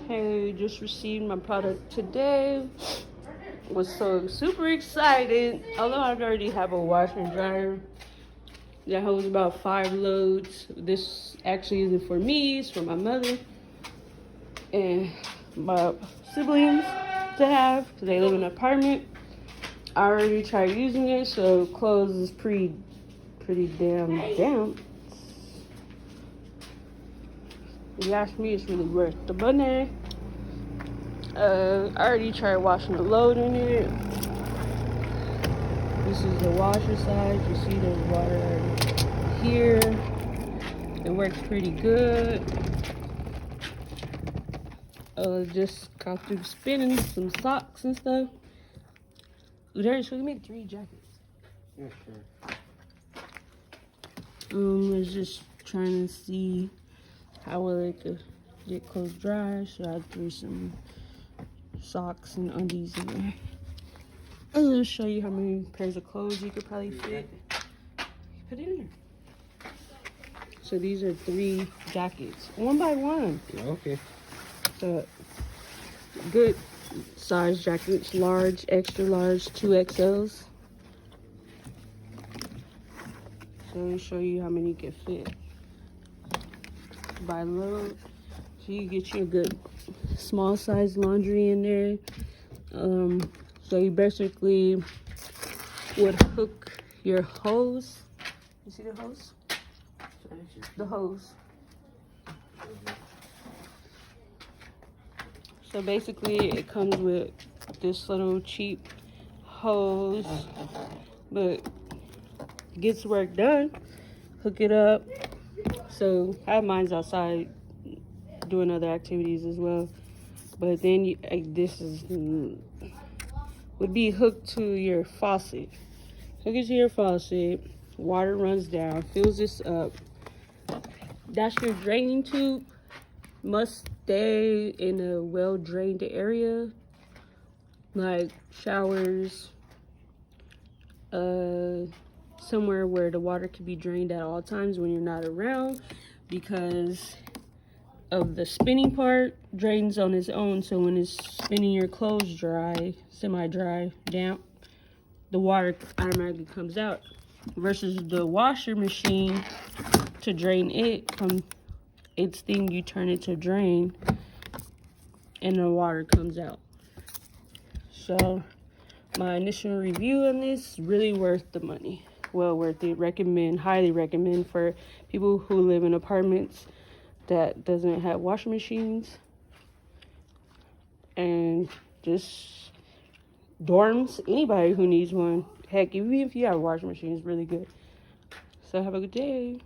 Hey, just received my product today. Was so super excited. Although I already have a washer and dryer that holds about 5 loads. This actually isn't for me, it's for my mother and my siblings to have because they live in an apartment. I already tried using it, so clothes is pretty damn damp. If you ask me, it's really worth the money. I already tried washing the load in it. This is the washer side. You see the water here. It works pretty good. Just got through spinning some socks and stuff. There's supposed to make 3 jackets. Yeah, sure. I was just trying to see how well it could get clothes dry, so I threw some socks and undies in there. I'm gonna show you how many pairs of clothes you could probably fit. Put it in there. So these are 3 jackets, 1 by 1. Okay. So good size jackets, large, extra large, 2XLs. So let me show you how many you can fit by load. So you get you a good small size laundry in there. So you basically would hook your hose. You see the hose? The hose. So basically it comes with this little cheap hose, but gets work done. Hook it up. So I have mine outside doing other activities as well. But then this would be hooked to your faucet. Hook it to your faucet. Water runs down, fills this up. That's your draining tube. Must stay in a well-drained area, like showers, somewhere where the water can be drained at all times when you're not around, because of the spinning part drains on its own. So when it's spinning your clothes dry, semi-dry, damp, the water automatically comes out, versus the washer machine, to drain it from its thing, you turn it to drain and the water comes out. So my initial review on this, really worth the money, well worth it. Highly recommend for people who live in apartments that doesn't have washing machines, and just dorms, anybody who needs one. Heck, even if you have a washing machine, it's really good. So have a good day.